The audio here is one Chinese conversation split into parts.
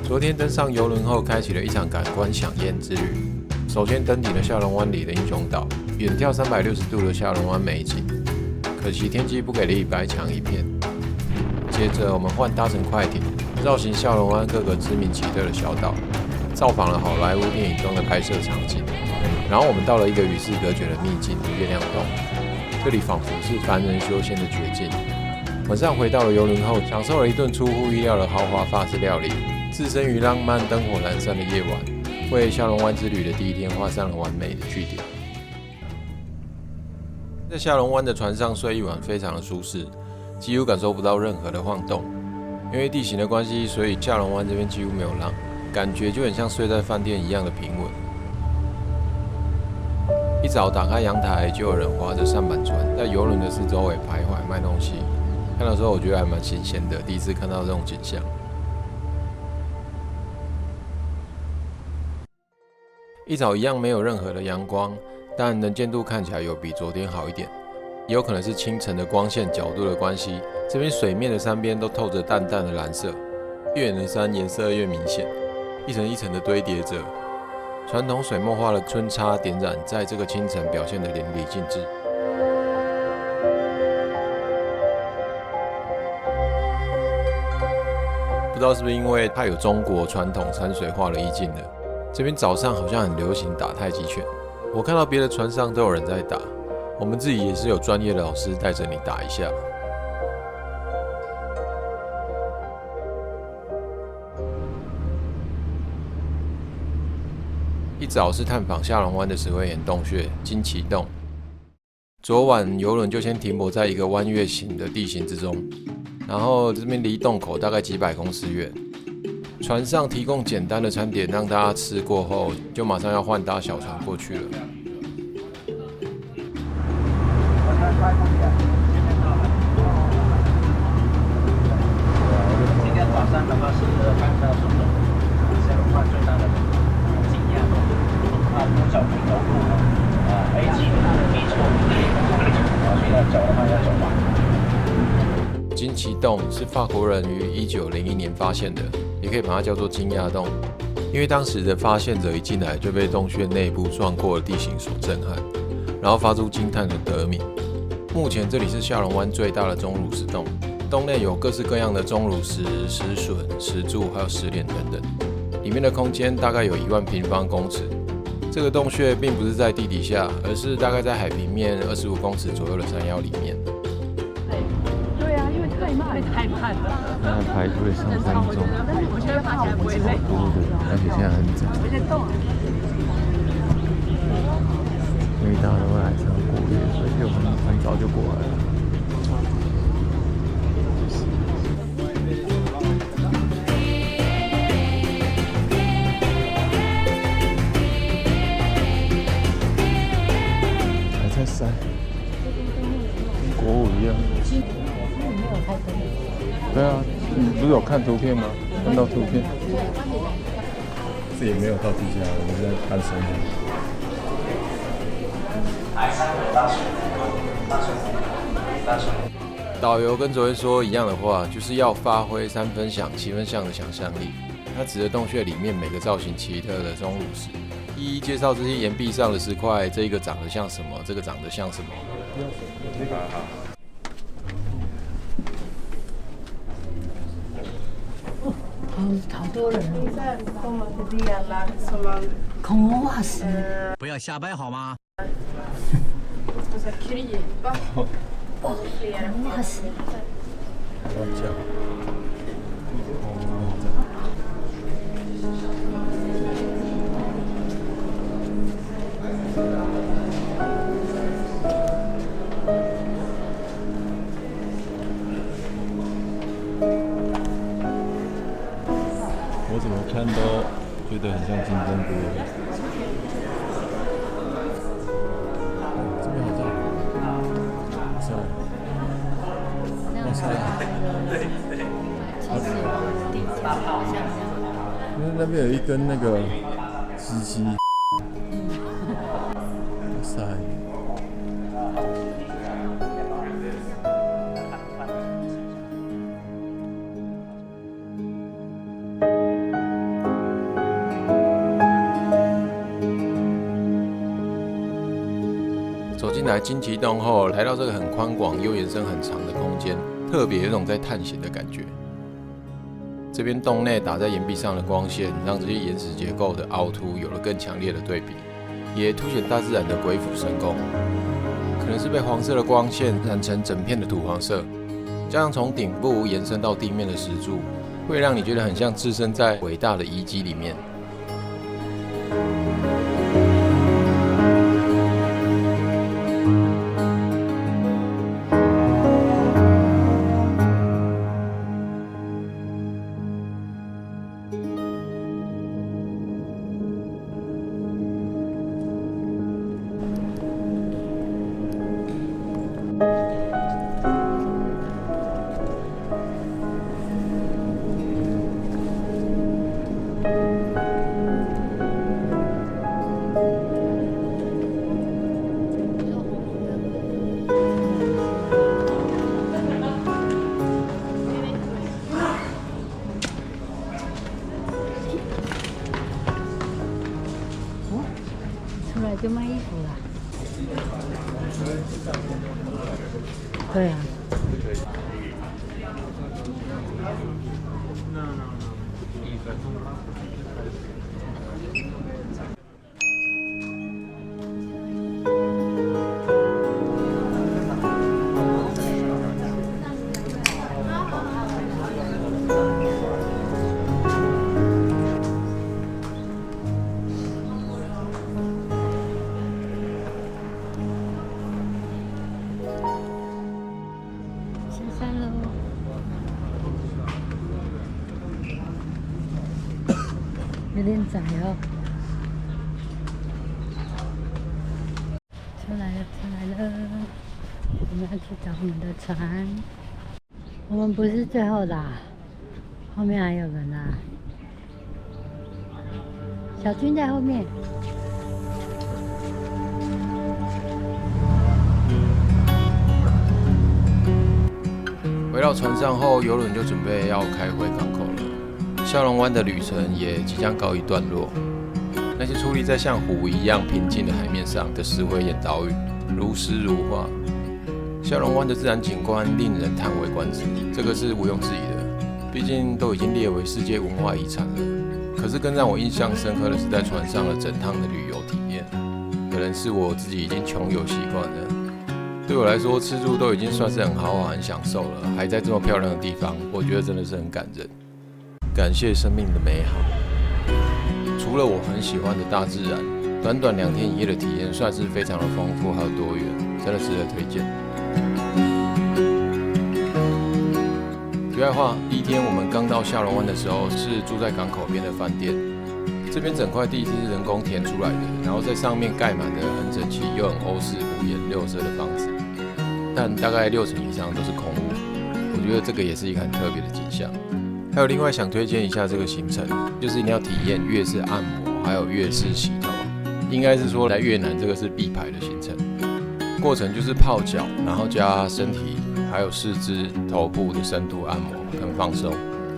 昨天登上邮轮后，开启了一场感官飨宴之旅。首先登顶了下龙湾里的英雄岛，远眺360度的下龙湾美景。可惜天气不给力，白墙一片。接着我们换搭乘快艇，绕行下龙湾各个知名奇特的小岛，造访了好莱坞电影中的拍摄场景。然后我们到了一个与世隔绝的秘境——月亮洞，这里仿佛是凡人修仙的绝境。晚上回到了邮轮后，享受了一顿出乎意料的豪华法式料理。置身于浪漫灯火阑珊的夜晚，为下龙湾之旅的第一天画上了完美的句点。在下龙湾的船上睡一晚，非常的舒适，几乎感受不到任何的晃动。因为地形的关系，所以下龙湾这边几乎没有浪，感觉就很像睡在饭店一样的平稳。一早打开阳台，就有人划着舢板船在邮轮的四周围徘徊卖东西。看到时候我觉得还蛮新鲜的，第一次看到这种景象。一早一样没有任何的阳光，但能见度看起来有比昨天好一点，也有可能是清晨的光线角度的关系。这边水面的山边都透着淡淡的蓝色，越远的山颜色越明显，一层一层的堆叠着。传统水墨画的春插点染在这个清晨表现得淋漓尽致。不知道是不是因为它有中国传统山水画的意境呢？这边早上好像很流行打太极拳，我看到别的船上都有人在打，我们自己也是有专业的老师带着你打一下。一早是探访下龙湾的石灰岩洞穴金旗洞。昨晚邮轮就先停泊在一个弯月形的地形之中，然后这边离洞口大概几百公尺远。船上提供简单的餐点让大家吃过后，就马上要换搭小船过去了。今天早上的话是看到什么？下龙湾最大的惊讶洞，多角平头部A级B处，所以要走的话要走完。金旗洞是法国人于1901年发现的，也可以把它叫做惊讶洞，因为当时的发现者一进来就被洞穴内部壮阔的地形所震撼，然后发出惊叹的得名。目前这里是下龙湾最大的钟乳石洞，洞内有各式各样的钟乳石、石笋、石柱还有石脸等等，里面的空间大概有1万平方公尺。这个洞穴并不是在地底下，而是大概在海平面25公尺左右的山腰里面。太慢了，现在排队上山中，我觉得爬起来不会累。多的，而且现在很早，因为大家都会来上过夜，所以就很早就过来了。还在晒，跟国五一样。对啊，你不是有看图片吗？看到图片，这也没有到地下，我们在攀升。导游跟昨天说一样的话，就是要发挥3分想7分像的想象力。他指着洞穴里面每个造型奇特的钟乳石，一一介绍这些岩壁上的石块，这一个长得像什么，这个长得像什么。好多人恐龙化石，不要瞎掰好吗？恐龙化石。我怎么看都觉得很像金针菇。这边好大，哇塞！那边有一根那个鸡鸡，哇塞！来金崎洞后，来到这个很宽广又延伸很长的空间，特别有种在探险的感觉。这边洞内打在岩壁上的光线，让这些岩石结构的凹凸有了更强烈的对比，也凸显大自然的鬼斧神工。可能是被黄色的光线染成整片的土黄色，加上从顶部延伸到地面的石柱，会让你觉得很像置身在伟大的遗迹里面。出来就卖衣服了。对啊。有点窄哦。出来了，出来了！我们要去找我们的船。我们不是最后的，后面还有人啊。小军在后面。回到船上后，邮轮就准备要开回港口了。下龙湾的旅程也即将告一段落。那些矗立在像湖一样平静的海面上的石灰岩岛屿，如诗如画。下龙湾的自然景观令人叹为观止，这个是毋庸置疑的。毕竟都已经列为世界文化遗产了。可是更让我印象深刻的是在船上的整趟的旅游体验，可能是我自己已经穷游习惯了。对我来说，吃住都已经算是很豪华、很享受了，还在这么漂亮的地方，我觉得真的是很感人。感谢生命的美好。除了我很喜欢的大自然，短短2天1夜的体验算是非常的丰富还有多元，真的值得推荐。题外话，第一天我们刚到下龙湾的时候，是住在港口边的饭店。这边整块地是人工填出来的，然后在上面盖满了很整齐又很欧式5颜6色的房子，但大概60%以上都是空屋。我觉得这个也是一个很特别的景象。还有另外想推荐一下这个行程，就是一定要体验越式按摩，还有越式洗头。应该是说来越南这个是必排的行程。过程就是泡脚，然后加身体还有四肢、头部的深度按摩跟放松。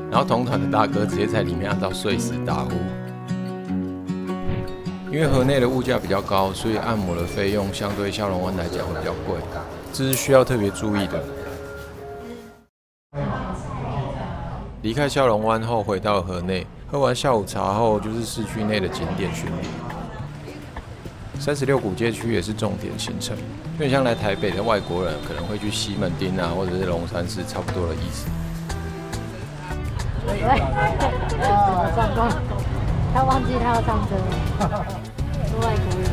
然后同团的大哥直接在里面按到睡死打呼。因为河内的物价比较高，所以按摩的费用相对下龙湾来讲会比较贵，这是需要特别注意的。离开下龙湾后，回到了河内，喝完下午茶后，就是市区内的景点巡礼。36古街区也是重点行程，有点像来台北的外国人可能会去西门町啊，或者是龙山寺，差不多的意思。上工，他忘记他要上车了，是外国人。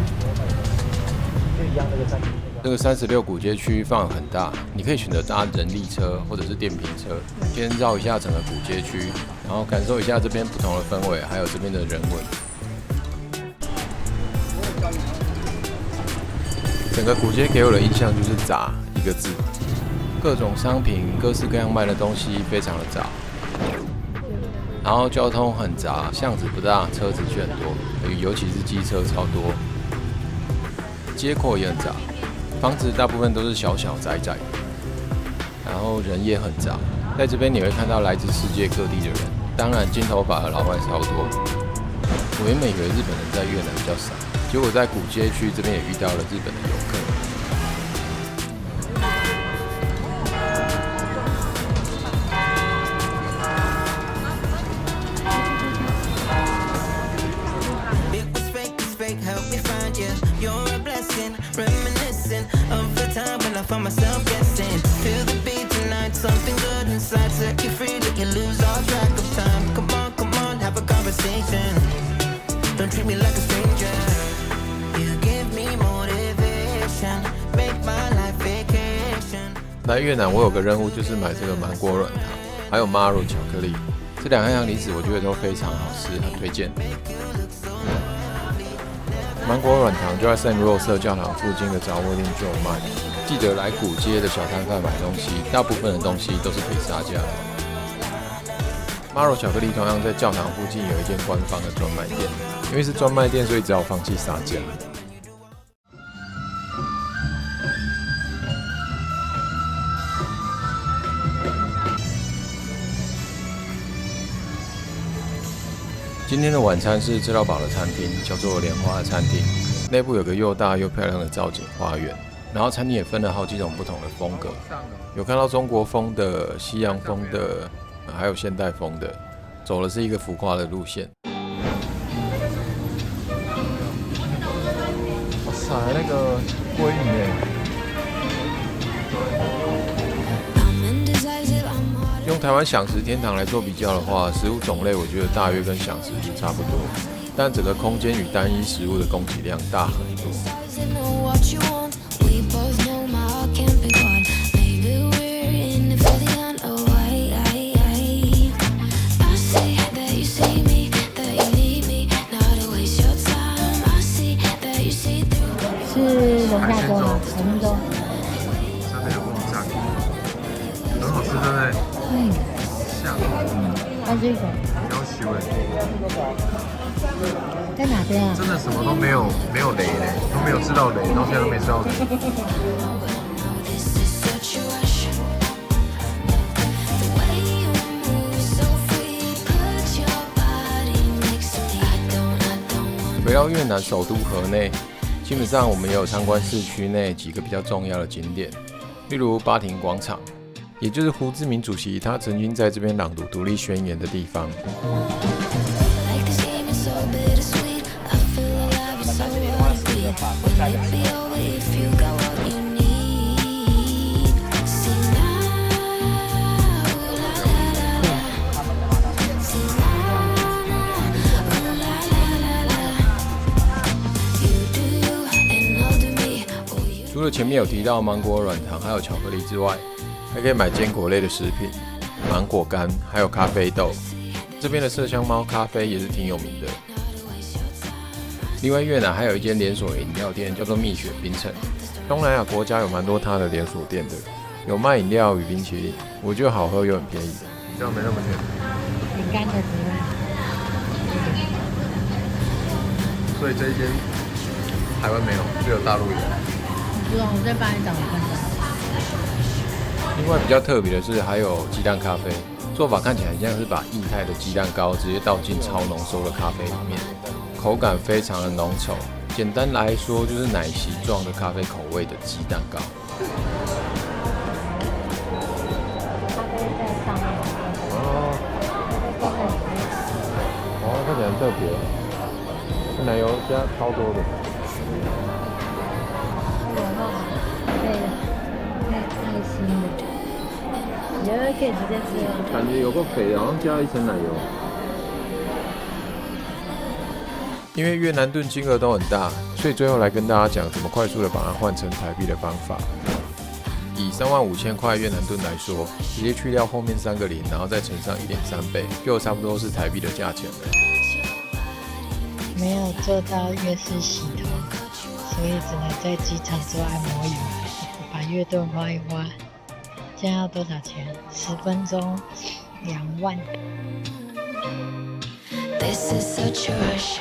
就一样那个站。这个36古街区范围很大，你可以选择搭人力车或者是电瓶车，先绕一下整个古街区，然后感受一下这边不同的氛围，还有这边的人文。整个古街给我的印象就是杂一个字，各种商品、各式各样卖的东西非常的杂，然后交通很杂，巷子不大，车子却很多，尤其是机车超多，街廓也很杂。房子大部分都是小小窄窄的，然后人也很杂。在这边你会看到来自世界各地的人，当然金头发的老外超多。我原本以为日本人在越南比较少，结果在古街区这边也遇到了日本的游客。find myself guessing. Feel the beat tonight, something good inside. Set you free, let you lose all track of time. Come on, have a conversation. Don't treat me like a stranger. You give me motivation, make my life vacation. 来越南，我有个任务就是买这个芒果软糖，还有 Maro 巧克力，这两样梨子我觉得都非常好吃，很推荐。芒果软糖就在圣若瑟教堂附近的杂货店就有卖，记得来古街的小摊贩买东西，大部分的东西都是可以杀价的。Maro 巧克力同样在教堂附近有一间官方的专卖店，因为是专卖店，所以只好放弃杀价。今天的晚餐是吃到饱的餐厅，叫做莲花餐厅。内部有个又大又漂亮的造景花园，然后餐厅也分了好几种不同的风格，有看到中国风的、西洋风的，还有现代风的，走的是一个浮夸的路线。哇塞，那个鲑鱼耶！用台湾享食天堂来做比较的话，食物种类我觉得大约跟享食也差不多，但整个空间与单一食物的供给量大很多。是龙虾粥吗？海鲜粥。上面有木炸，很好吃，对不对？嗯，像，它是一个要求哎，在哪边啊？真的什么都没有雷嘞，都没有吃到雷，到现在都没吃到雷。回到越南首都河内，基本上我们也有参观市区内几个比较重要的景点，例如巴亭广场，也就是胡志明主席他曾经在这边朗读独立宣言的地方。除了前面有提到芒果软糖还有巧克力之外，还可以买坚果类的食品、芒果干，还有咖啡豆。这边的麝香猫咖啡也是挺有名的。另外，越南还有一间连锁饮料店，叫做蜜雪冰城。东南亚国家有蛮多它的连锁店的，有卖饮料与冰淇淋，我觉得好喝又很便宜。这样没那么甜。饼干的之外，所以这一间台湾没有，只有大陆有。不用，我再帮你找看看。另外比较特别的是，还有鸡蛋咖啡，做法看起来很像是把液态的鸡蛋糕直接倒进超浓缩的咖啡里面，口感非常的浓稠。简单来说，就是奶昔状的咖啡口味的鸡蛋糕。咖啡在上面。哦，看起来很特别，这奶油加超多的。太新的，你要可以直接吃哦。感觉有个肥的，好像加了一层奶油。因为越南盾金额都很大，所以最后来跟大家讲怎么快速的把它换成台币的方法。以35,000块越南盾来说，直接去掉后面3个零，然后再乘上1.3倍，就差不多是台币的价钱了。没有做到越式洗头，所以只能在机场做按摩椅，把越盾花一花。这样要多少钱？10分钟2万。 This is such a rush.